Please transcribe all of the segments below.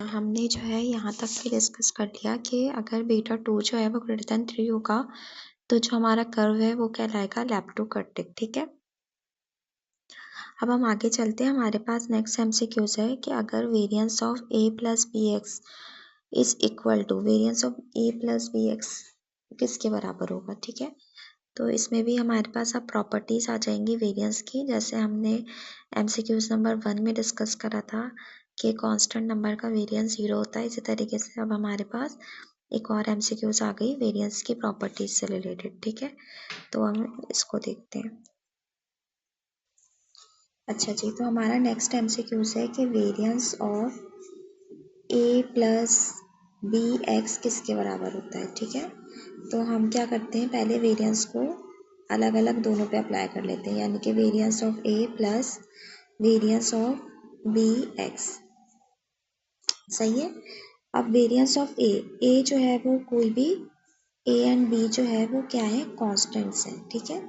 हमने जो है यहाँ तक भी डिस्कस कर लिया कि अगर बीटा 2 जो है वो ग्रेटर देन 3 होगा तो जो हमारा कर्व है वो कहलाएगा लेप्टोकर्टिक। ठीक है, अब हम आगे चलते हैं। हमारे पास नेक्स्ट एमसीक्यूज है कि अगर variance of a plus b x is equal to variance of a plus b x किसके बराबर होगा। ठीक है, तो इसमें भी हमारे पास अब प्रॉपर्टीज आ जाएंगी वेरिएंस की, जैसे हमने एमसीक्यूज नंबर 1 में डिस्कस करा था कि कांस्टेंट नंबर का वेरिएंस 0 होता है। इसी तरीके से अब हमारे पास एक और एमसीक्यूज आ गई वेरिएंस की प्रॉपर्टीज से रिलेटेड। ठीक है, तो हम इसको देखते हैं। अच्छा जी, तो हमारा नेक्स्ट एमसीक्यूज है कि variance of a plus b x किसके बराबर होता है। ठीक है, तो हम क्या करते हैं, पहले वेरिएंस को अलग अलग दोनों पे अप्लाई कर लेते हैं, यानी कि variance of a plus variance of b x. सही है, अब वेरिएंस ऑफ ए जो है वो कोई भी ए एंड बी जो है वो क्या है, कॉन्स्टेंट्स हैं। ठीक है,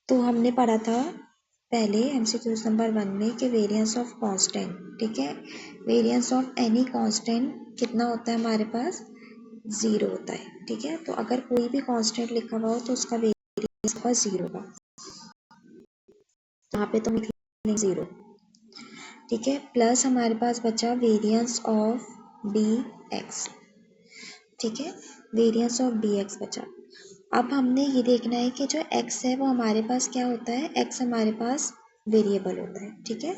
तो हमने पढ़ा था पहले एमसीक्यूज नंबर 1 में कि वेरिएंस ऑफ कांस्टेंट, ठीक है, वेरिएंस ऑफ एनी कांस्टेंट कितना होता है हमारे पास, 0 होता है। ठीक है, तो अगर कोई भी कांस्टेंट लिखा हुआ हो तो उसका वेरिएंस का 0 होगा। यहाँ पे तो लिख लेंगे 0। ठीक है, प्लस हमारे पास बचा वेरिएंस ऑफ बी एक्स। ठीक है, वेरिएंस ऑफ बी एक्स बचा। अब हमने ये देखना है कि जो x है वो हमारे पास क्या होता है, x हमारे पास वेरिएबल होता है। ठीक है,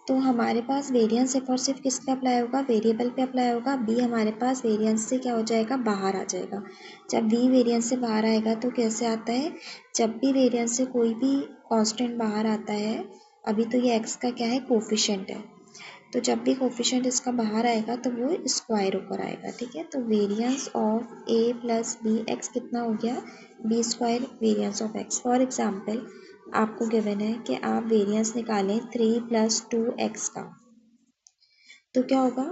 तो हमारे पास वेरिएंस सिर्फ और सिर्फ किस पे अप्लाई होगा, वेरिएबल पे अप्लाई होगा। b हमारे पास वेरिएंस से क्या हो जाएगा, बाहर आ जाएगा। जब b वेरिएंस से बाहर आएगा तो कैसे आता है, जब भी वेरिएंस से कोई भी कांस्टेंट बाहर आता है, अभी तो ये x का क्या है, कोफिशिएंट है, तो जब भी कोफिशिएंट इसका बाहर आएगा तो वो स्क्वायर ऊपर आएगा। ठीक है, तो variance of a plus b x कितना हो गया, b square variance of x. For example आपको गिवन है कि आप वेरिएंस निकालें 3 + 2x का, तो क्या होगा,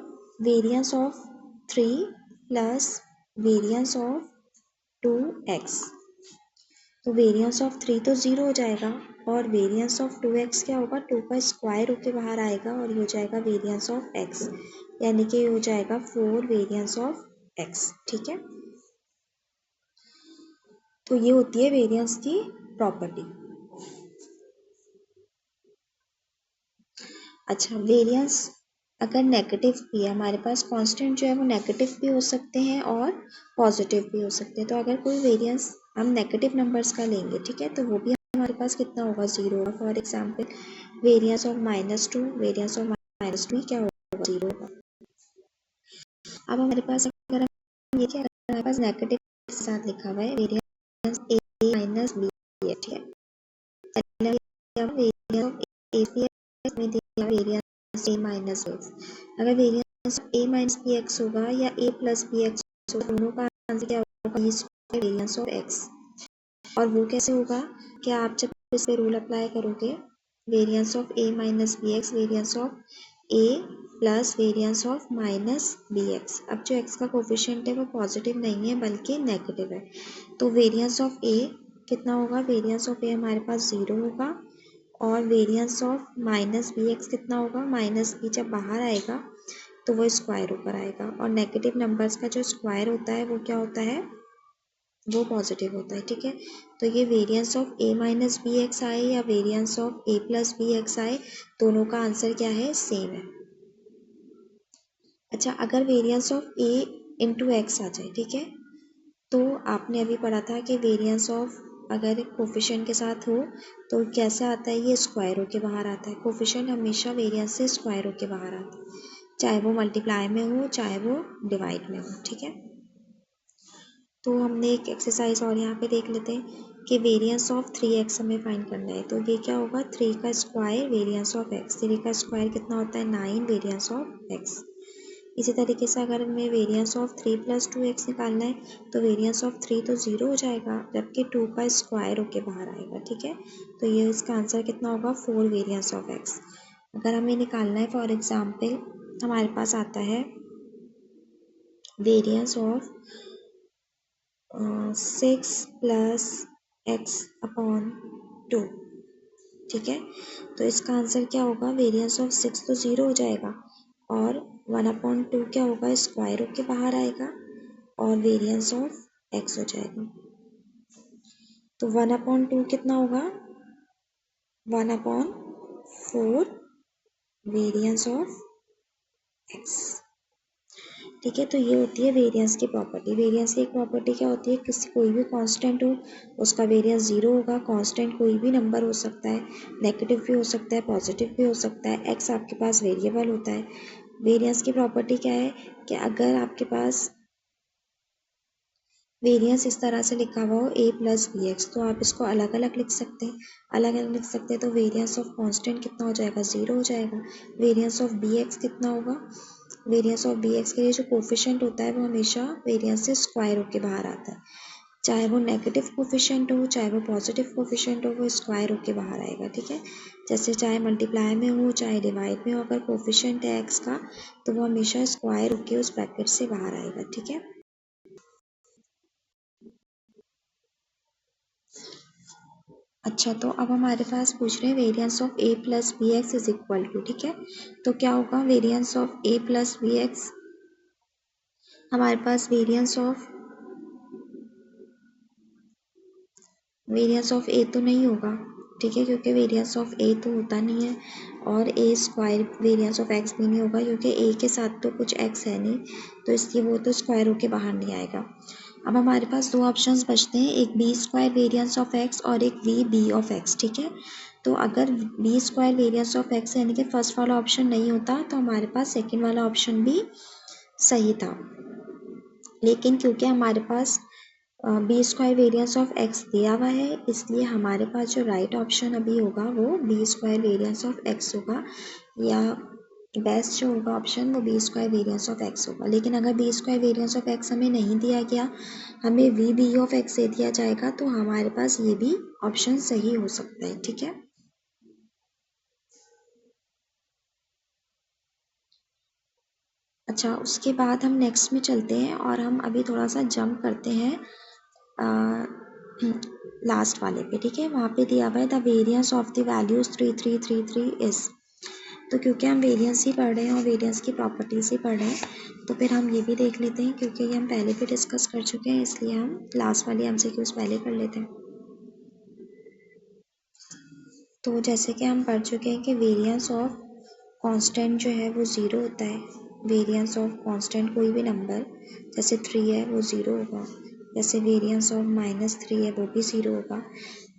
variance of 3 plus variance of 2x, तो वेरिएंस ऑफ 3 तो 0 हो जाएगा और वेरिएंस ऑफ 2x क्या होगा, 2 का स्क्वायर होके बाहर आएगा और ये हो जाएगा वेरिएंस ऑफ x, यानी कि ये हो जाएगा 4 वेरिएंस ऑफ x। ठीक है, तो ये होती है वेरिएंस की प्रॉपर्टी। अच्छा, वेरिएंस अगर नेगेटिव भी है, हमारे पास कांस्टेंट जो है वो नेगेटिव भी हो सकते हैं और पॉजिटिव भी हो सकते हैं। तो अगर कोई वेरिएंस हम नेगेटिव नंबर्स का लेंगे, ठीक है, तो वो भी हमारे पास कितना होगा, 0 होगा। For example variance of -2, variance of -2 क्या होगा, 0 होगा। अब हमारे पास अगर हम ये क्या, हमारे पास नेगेटिव के साथ लिखा हुआ है वेरिएंस a माइनस बी है। ठीक है, वेरिएंस ऑफ a में दिया वेरिएंस a माइनस एक्स। अगर variance a minus b x होगा या a प्लस बी एक्स होगा, दोनों का आंसर क्या होगा, वेरिएंस ऑफ x। और वो कैसे होगा, क्या आप जब इस पे रूल अप्लाई करोगे, variance of a minus b x variance of a plus variance of minus b x. अब जो x का कोफिशिएंट है वो पॉजिटिव नहीं है बल्कि नेगेटिव है, तो वेरिएंस ऑफ a कितना होगा, वेरिएंस ऑफ a हमारे पास 0 होगा और variance of minus b x कितना होगा, माइनस बी जब बाहर आएगा तो वो स्क्वायर ऊपर आएगा और नेगेटिव नंबर्स का जो स्क्वायर होता है वो क्या होता है, वो पॉजिटिव होता है। ठीक है, तो ये variance of a minus b x आए या variance of a plus b x आए, दोनों का आंसर क्या है, सेम है। अच्छा, अगर variance of a into x आ जाए, ठीक है, तो आपने अभी पढ़ा था कि वेरिएंस ऑफ अगर कोफिशिएंट के साथ हो तो कैसे आता है, ये स्क्वायर होके बाहर आता है। कोफिशिएंट हमेशा वेरिएंस से स्क्वायर होके बाहर आता है, चाहे वो मल्टीप्लाई में हो चाहे वो डिवाइड में हो। ठीक है, तो हमने एक एक्सरसाइज और यहाँ पे देख लेते हैं कि वेरिएंस ऑफ 3x हमें फाइंड करना है। तो ये क्या होगा, 3 का स्क्वायर वेरिएंस ऑफ x, 3 का स्क्वायर कितना होता है, 9 वेरिएंस ऑफ x। इसी तरीके से अगर हमें वेरिएंस ऑफ 3 + 2x निकालना है तो वेरिएंस ऑफ 3 तो 0 हो जाएगा जबकि 2 का स्क्वायर होके बाहर आएगा। ठीक है, तो ये इसका आंसर कितना होगा, 4 वेरिएंस ऑफ x। अगर हमें निकालना है, फॉर एग्जाम्पल हमारे पास आता है वेरिएंस ऑफ 6 + x/2। ठीक है, तो इसका आंसर क्या होगा, वेरिएंस ऑफ 6 तो 0 हो जाएगा और 1/2 क्या होगा, स्क्वायर रूट के बाहर आएगा और वेरिएंस ऑफ एक्स हो जाएगा। तो 1/2 कितना होगा, 1/4 वेरिएंस ऑफ एक्स। ठीक है, तो ये होती है वेरिएंस की प्रॉपर्टी। वेरिएंस की एक प्रॉपर्टी क्या होती है, कोई भी कांस्टेंट हो उसका वेरिएंस 0 होगा। कांस्टेंट कोई भी नंबर हो सकता है, नेगेटिव भी हो सकता है, पॉजिटिव भी हो सकता है। एक्स आपके पास वेरिएबल होता है। वेरिएंस की प्रॉपर्टी क्या है कि अगर आपके पास वेरिएंस इस तरह से लिखा हुआ हो a प्लस बी एक्स, तो आप इसको अलग अलग लिख सकते हैं। अलग अलग लिख सकते हैं तो वेरिएंस ऑफ कांस्टेंट कितना हो जाएगा, 0 हो जाएगा। वेरिएंस ऑफ बी एक्स कितना होगा, वेरिएंस ऑफ बी एक्स के लिए जो कोफिशिएंट होता है वो हमेशा वेरिएंस से स्क्वायर रूट के बाहर आता है। चाहे वो नेगेटिव कोफिशिएंट हो चाहे वो पॉजिटिव कोफिशिएंट हो, वो स्क्वायर रूट के बाहर आएगा। ठीक है, जैसे चाहे मल्टीप्लाई में हो चाहे डिवाइड में हो, अगर कोफिशिएंट है एक्स का तो वो हमेशा स्क्वायर रूट के उस ब्रैकेट से बाहर आएगा। ठीक है, अच्छा, तो अब हमारे पास पूछ रहे हैं variance of a plus b x is equal to. ठीक है, तो क्या होगा, variance of a plus b x, हमारे पास वेरिएंस ऑफ a तो नहीं होगा। ठीक है, क्योंकि वेरिएंस ऑफ a तो होता नहीं है, और a square variance of x भी नहीं होगा क्योंकि a के साथ तो कुछ x है नहीं, तो इसलिए वो तो स्क्वायर रूट के बाहर नहीं आएगा। अब हमारे पास दो ऑप्शंस बचते हैं, एक b square variance of x और एक वी बी ऑफ x। ठीक है, तो अगर b square variance of x यानी कि फर्स्ट वाला ऑप्शन नहीं होता तो हमारे पास सेकेंड वाला ऑप्शन भी सही था। लेकिन क्योंकि हमारे पास b square variance of x दिया हुआ है, इसलिए हमारे पास जो राइट ऑप्शन अभी होगा वो b square variance of x होगा, या बेस्ट जो होगा ऑप्शन वो b square variance of x होगा। लेकिन अगर b square variance of x हमें नहीं दिया गया, हमें वी बी ऑफ एक्स दे दिया जाएगा, तो हमारे पास ये भी ऑप्शन सही हो सकता है। ठीक है, अच्छा, उसके बाद हम नेक्स्ट में चलते हैं और हम अभी थोड़ा सा जंप करते हैं लास्ट वाले पे। ठीक है, वहाँ पे दिया हुआ है the variance of the values 3333 is. तो क्योंकि हम वेरिएंस ही पढ़ रहे हैं और वेरिएंस की प्रॉपर्टीज ही पढ़ रहे हैं, तो फिर हम ये भी देख लेते हैं, क्योंकि ये हम पहले भी डिस्कस कर चुके हैं, इसलिए हम लास्ट वाली एमसीक्यूज पहले कर लेते हैं। तो जैसे कि हम पढ़ चुके हैं कि वेरिएंस ऑफ कांस्टेंट जो है वो 0 होता है। वेरिएंस ऑफ कांस्टेंट कोई भी नंबर, जैसे 3 है वो 0 होगा, जैसे वेरिएंस ऑफ -3 है वो भी 0 होगा।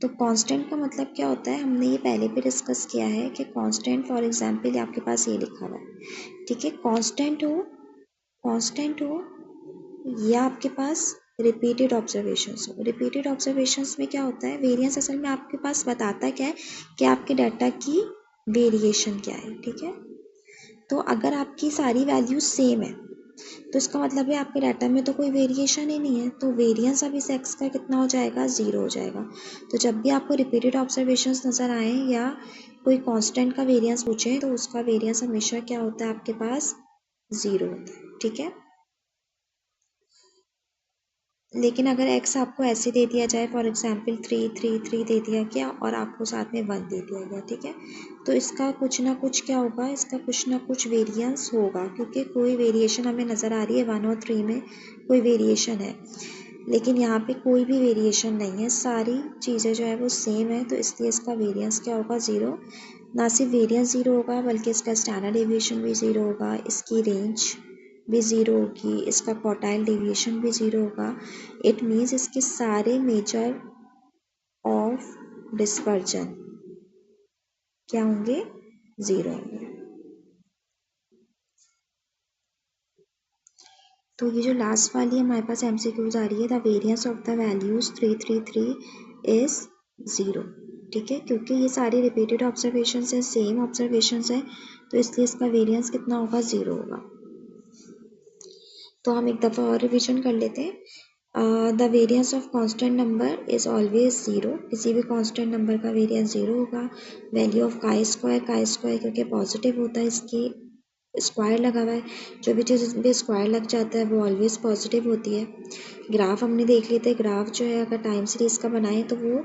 तो कांस्टेंट का मतलब क्या होता है, हमने ये पहले भी डिस्कस किया है कि कांस्टेंट, फॉर एग्जांपल आपके पास ये लिखा हुआ है। ठीक है, कांस्टेंट हो या आपके पास रिपीटेड ऑब्जर्वेशंस हो। रिपीटेड ऑब्जर्वेशंस में क्या होता है, वेरिएंस असल में आपके पास बताता क्या है कि आपके डाटा की वेरिएशन क्या है। ठीक है, तो अगर आपकी सारी वैल्यूज सेम है तो इसका मतलब है आपके डाटा में तो कोई वेरिएशन ही नहीं है, तो वेरिएंस अब इस एक्स का कितना हो जाएगा, 0 हो जाएगा। तो जब भी आपको रिपीटेड ऑब्जर्वेशंस नज़र आए या कोई कांस्टेंट का वेरिएंस पूछे तो उसका वेरिएंस हमेशा क्या होता है, आपके पास 0 होता है। ठीक है, लेकिन अगर x आपको ऐसे दे दिया जाए, फॉर एग्जांपल 333 दे दिया गया और आपको साथ में 1 दे दिया गया, ठीक है, तो इसका कुछ ना कुछ क्या होगा, इसका कुछ ना कुछ वेरिएंस होगा, क्योंकि कोई वेरिएशन हमें नज़र आ रही है 1 और 3 में कोई वेरिएशन है, लेकिन यहाँ पे कोई भी वेरिएशन नहीं है, सारी चीज़ें जो है वो सेम है, तो इसलिए इसका वेरिएंस क्या होगा, 0। ना सिर्फ वेरिएंस 0 होगा बल्कि इसका स्टैंडर्ड डेविएशन भी 0 होगा, इसकी रेंज भी 0 होगी, इसका क्वार्टाइल डेविएशन भी 0 होगा। इट मीन्स इसके सारे मेजर ऑफ डिस्पर्जन क्या होंगे, 0 होंगे। तो ये जो लास्ट वाली हमारे पास एमसीक्यूज आ रही है, the variance of the values 333 is 0। ठीक है, क्योंकि ये सारे रिपीटेड ऑब्जर्वेशंस हैं, सेम ऑब्जर्वेशंस हैं, तो इसलिए इसका वेरिएंस कितना होगा, 0 होगा। तो हम एक दफ़ा और रिविजन कर लेते हैं। The variance of constant number is always 0। किसी भी कांस्टेंट नंबर का वेरिएंस 0 होगा। वैल्यू ऑफ काई स्क्वायर क्योंकि पॉजिटिव होता है, इसकी स्क्वायर लगा हुआ है, जो भी चीज़ पे स्क्वायर लग जाता है वो ऑलवेज पॉजिटिव होती है। ग्राफ हमने देख लेते हैं, ग्राफ जो है अगर टाइम सीरीज़ का बनाए तो वो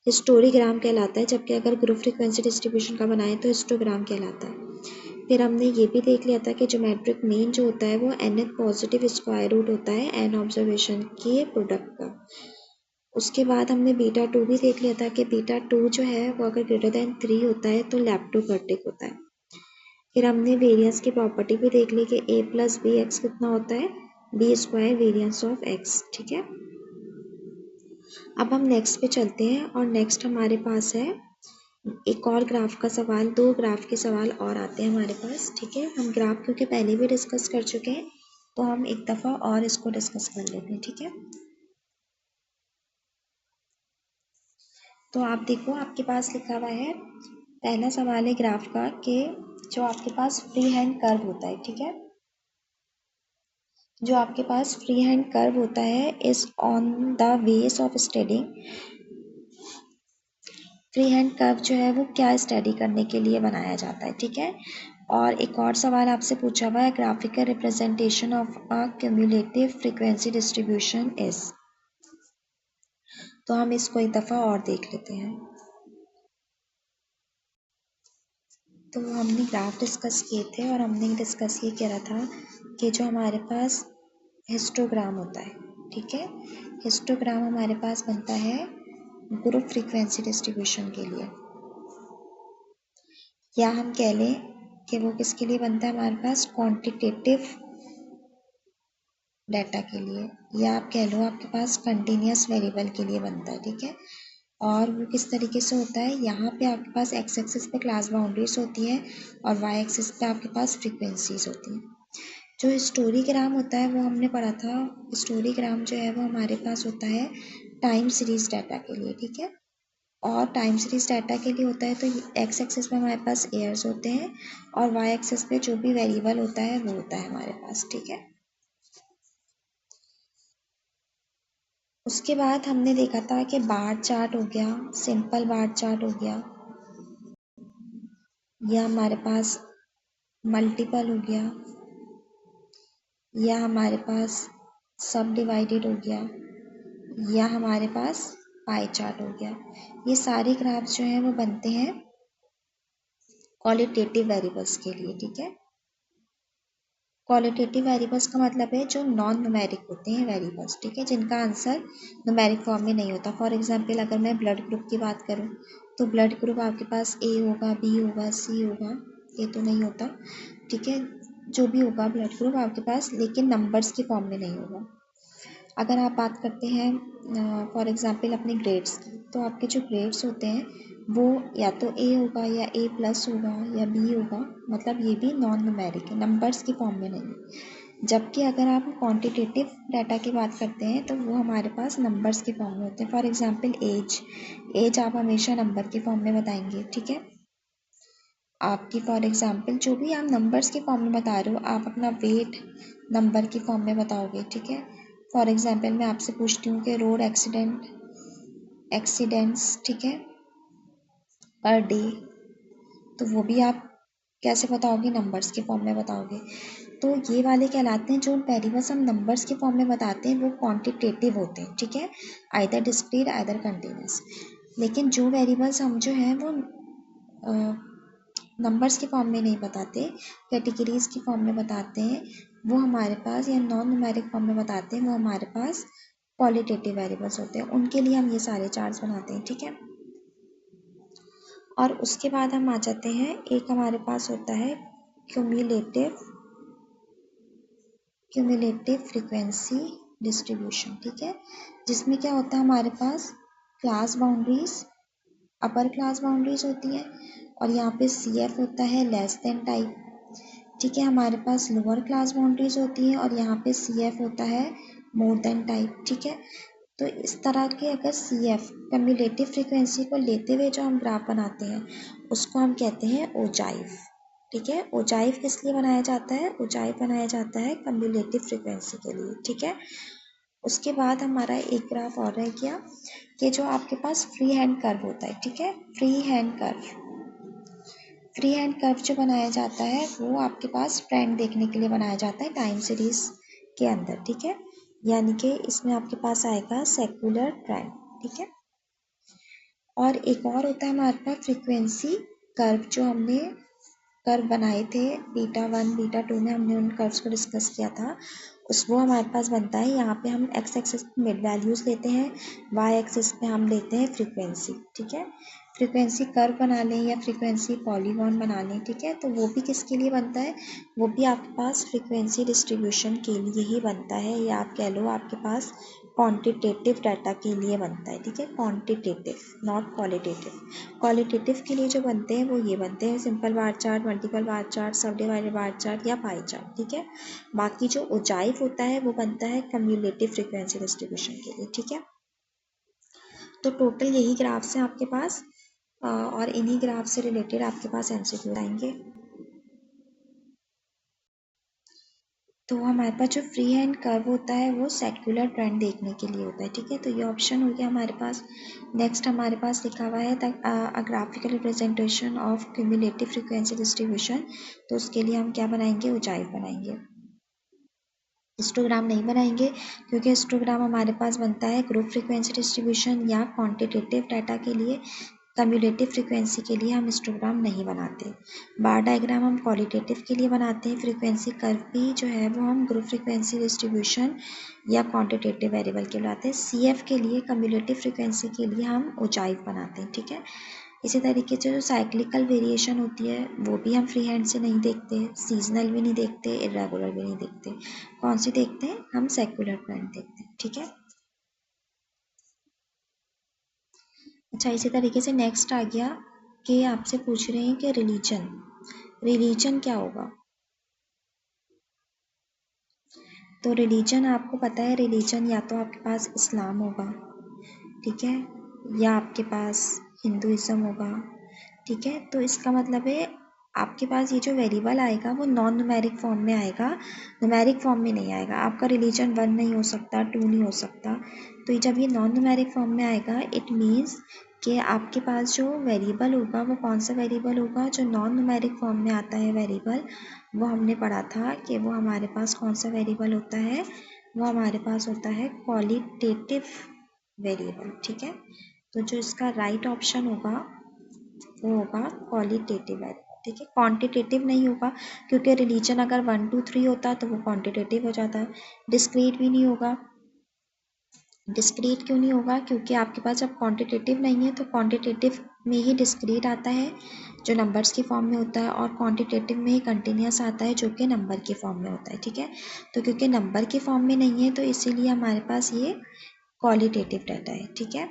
हिस्टोग्राम कहलाता है, जबकि अगर ग्रुप फ्रीक्वेंसी डिस्ट्रीब्यूशन का बनाए तो हिस्टोग्राम कहलाता है। फिर हमने ये भी देख लिया था कि ज्योमेट्रिक मीन जो होता है वो nth पॉजिटिव स्क्वायर रूट होता है n ऑब्जर्वेशन के प्रोडक्ट का। उसके बाद हमने बीटा 2 भी देख लिया था कि बीटा 2 जो है वो अगर ग्रेटर देन 3 होता है तो लैप्टोपर्टिक होता है। फिर हमने वेरिएंस की प्रॉपर्टी भी देख ली कि a प्लस बी एक्स कितना होता है, b square variance of x। ठीक है, अब हम नेक्स्ट पे चलते हैं और नेक्स्ट हमारे पास है एक और ग्राफ का सवाल। 2 ग्राफ के सवाल और आते हैं हमारे पास। ठीक है, हम ग्राफ क्योंकि पहले भी डिस्कस कर चुके हैं तो हम एक दफ़ा और इसको डिस्कस कर लेते हैं। ठीक है, तो आप देखो आपके पास लिखा हुआ है, पहला सवाल है ग्राफ का कि जो आपके पास फ्री हैंड कर्व होता है। ठीक है, जो आपके पास फ्री हैंड कर्व होता है इज ऑन द वेस of studying. Free hand curve जो है वो क्या स्टडी करने के लिए बनाया जाता है। ठीक है, और एक और सवाल आपसे पूछा हुआ है, graphical representation of a cumulative frequency distribution is. तो हम इसको एक दफ़ा और देख लेते हैं। तो हमने ग्राफ डिस्कस किए थे और हमने डिस्कस ये करा था कि जो हमारे पास हिस्टोग्राम होता है। ठीक है, हिस्टोग्राम हमारे पास बनता है ग्रुप फ्रीक्वेंसी डिस्ट्रीब्यूशन के लिए, या हम कह लें कि वो किसके लिए बनता है, हमारे पास क्वांटिटेटिव डाटा के लिए, या आप कह लो आपके पास कंटिन्यूस वेरिएबल के लिए बनता है। ठीक है, और वो किस तरीके से होता है, यहाँ पे आपके पास एक्स एक्सिस पे क्लास बाउंड्रीज होती है और वाई एक्सिस पे आपके पास फ्रीक्वेंसीज होती हैं। जो हिस्टोग्राम होता है वो हमने पढ़ा था, हिस्टोग्राम जो है वो हमारे पास होता है टाइम सीरीज डाटा के लिए। ठीक है, और टाइम सीरीज डाटा के लिए होता है तो एक्स एक्सिस पे हमारे पास ईयर्स होते हैं और वाई एक्सिस पे जो भी वेरिएबल होता है वो होता है हमारे पास। ठीक है, उसके बाद हमने देखा था कि बार चार्ट हो गया, सिंपल बार चार्ट हो गया, या हमारे पास मल्टीपल हो गया, या हमारे पास सब डिवाइडेड हो गया, या हमारे पास पाई चार्ट हो गया। ये सारे ग्राफ्स जो हैं वो बनते हैं क्वालिटेटिव वेरिएबल्स के लिए। ठीक है, क्वालिटेटिव वेरिएबल्स का मतलब है जो नॉन न्यूमेरिक होते हैं वेरिएबल्स। ठीक है, जिनका आंसर न्यूमेरिक फॉर्म में नहीं होता। फॉर एग्जांपल अगर मैं ब्लड ग्रुप की बात करूं तो ब्लड ग्रुप आपके पास ए होगा, बी होगा, सी होगा, ये तो नहीं होता। ठीक है, जो भी होगा ब्लड ग्रुप आपके पास, लेकिन नंबर्स की फॉर्म में नहीं होगा। अगर आप बात करते हैं फॉर एग्जांपल अपने ग्रेड्स की, तो आपके जो ग्रेड्स होते हैं वो या तो ए होगा या ए प्लस होगा या बी होगा, मतलब ये भी नॉन न्यूमेरिक है, नंबर्स की फॉर्म में नहीं। जबकि अगर आप क्वांटिटेटिव डाटा की बात करते हैं तो वो हमारे पास नंबर्स के फॉर्म में होते हैं। फॉर एग्जांपल एज आप हमेशा नंबर के फॉर्म में बताएंगे। ठीक है, आपकी फॉर एग्जांपल जो भी आप नंबर्स के फॉर्म में बता रहे हो, आप अपना वेट नंबर की फॉर्म में बताओगे। ठीक है, फॉर एग्जांपल मैं आपसे पूछती हूँ कि रोड एक्सीडेंट्स, ठीक है, पर डे, तो वो भी आप कैसे बताओगे, नंबर्स के फॉर्म में बताओगे। तो ये वाले कहलाते हैं, जो वेरिएबल्स हम नंबर्स के फॉर्म में बताते हैं वो क्वांटिटेटिव होते हैं। ठीक है, आइदर डिस्क्रीट आइदर कंटिन्यूस। लेकिन जो वेरिएबल्स हम जो हैं वो नंबर्स के फॉर्म में नहीं बताते, कैटेगरीज की फॉर्म में बताते हैं, वो हमारे पास, या नॉन न्यूमेरिक फॉर्म में बताते हैं, वो हमारे पास क्वालिटेटिव वेरिएबल्स होते हैं। उनके लिए हम ये सारे चार्ट्स बनाते हैं। ठीक है, और उसके बाद हम आ जाते हैं, एक हमारे पास होता है क्यूमुलेटिव फ्रीक्वेंसी डिस्ट्रीब्यूशन। ठीक है, जिसमें क्या होता है, हमारे पास class boundaries, upper class boundaries होती है और यहाँ पे CF होता है लेस देन टाइप। ठीक है, हमारे पास लोअर क्लास बाउंड्रीज होती हैं और यहाँ पे CF होता है मोर देन टाइप। ठीक है, तो इस तरह के अगर CF क्यूमुलेटिव फ्रीक्वेंसी को लेते हुए जो हम ग्राफ बनाते हैं उसको हम कहते हैं ओजाइव। ठीक है, ओजाइव किस लिए बनाया जाता है, ओजाइव बनाया जाता है क्यूमुलेटिव फ्रीक्वेंसी के लिए। ठीक है, उसके बाद हमारा एक ग्राफ और रह गया कि जो आपके पास फ्री हैंड कर्व होता है। ठीक है, फ्री हैंड कर्व जो बनाया जाता है वो आपके पास ट्रेंड देखने के लिए बनाया जाता है टाइम सीरीज के अंदर। ठीक है, यानी कि इसमें आपके पास आएगा सेक्युलर ट्रेंड। ठीक है, और एक और होता है हमारे पास फ्रीक्वेंसी कर्व, जो हमने कर्व बनाए थे बीटा 1 बीटा 2 में, हमने उन कर्व्स को डिस्कस किया था, उस वो हमारे पास बनता है। यहाँ पे हम एक्स एक्सिस पे मिड वैल्यूज़ लेते हैं, वाई एक्सिस पे हम लेते हैं फ्रीक्वेंसी, ठीक है। फ्रीक्वेंसी कर्व बना लें या फ्रीक्वेंसी पॉलीगॉन बना लें, ठीक है, तो वो भी किसके लिए बनता है, वो भी आपके पास फ्रीक्वेंसी डिस्ट्रीब्यूशन के लिए ही बनता है, या आप कह लो आपके पास क्वांटिटेटिव डाटा के लिए बनता है, ठीक है, क्वांटिटेटिव नॉट क्वालिटेटिव। क्वालिटेटिव के लिए जो बनते हैं वो ये बनते हैं, simple bar chart, multiple bar chart, सब डिवाइडेड बार चार्ट या पाई चार्ट, ठीक है। बाकी जो ओजाइव होता है वो बनता है कम्युलेटिव फ्रीक्वेंसी डिस्ट्रीब्यूशन के लिए, ठीक है। तो टोटल यही ग्राफ्स हैं आपके पास, और इन्हीं ग्राफ से रिलेटेड आपके पास एमसीक्यू आएंगे। तो हमारे पास जो फ्री हैंड कर्व होता है वो सेक्युलर ट्रेंड देखने के लिए होता है, ठीक है, तो ये ऑप्शन हो गया हमारे पास। नेक्स्ट हमारे पास लिखा हुआ है अ graphical representation of cumulative frequency distribution, तो उसके लिए हम क्या बनाएंगे, ओजाइव बनाएंगे, हिस्टोग्राम नहीं बनाएंगे, क्योंकि हिस्टोग्राम हमारे पास बनता है ग्रुप फ्रीक्वेंसी डिस्ट्रीब्यूशन या क्वांटिटेटिव डाटा के लिए। कम्युलेटिव फ्रीक्वेंसी के लिए हम हिस्टोग्राम नहीं बनाते। बार डायग्राम हम क्वालिटेटिव के लिए बनाते हैं, फ्रीक्वेंसी कर्व भी जो है वो हम ग्रुप फ्रीक्वेंसी डिस्ट्रीब्यूशन या क्वांटिटेटिव वेरिएबल के लिए बनाते हैं। सीएफ के लिए, कम्युलेटिव फ्रीक्वेंसी के लिए हम ओजाइव बनाते हैं, ठीक है। इसी तरीके से जो साइक्लिकल वेरिएशन होती है वो भी हम फ्री हैंड से नहीं देखते, सीजनल भी नहीं देखते, इरेगुलर भी नहीं देखते। कौन सी देखते हैं, हम सेक्युलर ट्रेंड देखते हैं, ठीक है। अच्छा, इसी तरीके से नेक्स्ट आ गया कि आपसे पूछ रहे हैं कि रिलीजन क्या होगा। तो रिलीजन आपको पता है, रिलीजन या तो आपके पास इस्लाम होगा, ठीक है, या आपके पास हिंदुइज्म होगा, ठीक है। तो इसका मतलब है आपके पास ये जो वेरिएबल आएगा वो नॉन न्यूमेरिक फॉर्म में आएगा, न्यूमेरिक फॉर्म में नहीं आएगा। आपका रिलीजन 1 नहीं हो सकता, 2 नहीं हो सकता। तो जब ये नॉन न्यूमेरिक फॉर्म में आएगा, इट मीन्स कि आपके पास जो वेरिएबल होगा वो कौन सा वेरिएबल होगा, जो नॉन न्यूमेरिक फॉर्म में आता है वेरिएबल, वो हमने पढ़ा था कि वो हमारे पास कौन सा वेरिएबल होता है, वो हमारे पास होता है क्वालिटेटिव वेरिएबल, ठीक है। तो जो इसका राइट ऑप्शन होगा वो होगा क्वालिटेटिव वेरिएबल, ठीक है, क्वांटिटेटिव नहीं होगा, क्योंकि रिलीजन अगर 1 2 3 होता तो वो क्वांटिटेटिव हो जाता। डिस्क्रीट भी नहीं होगा। डिस्क्रीट क्यों नहीं होगा, क्योंकि आपके पास जब क्वांटिटेटिव नहीं है तो क्वांटिटेटिव में ही डिस्क्रीट आता है जो नंबर्स की फॉर्म में होता है, और क्वांटिटेटिव में ही कंटिन्यूस आता है जो कि नंबर की फॉर्म में होता है, ठीक है। तो क्योंकि नंबर की फॉर्म में नहीं है तो इसीलिए हमारे पास ये क्वालिटेटिव डाटा है, ठीक है।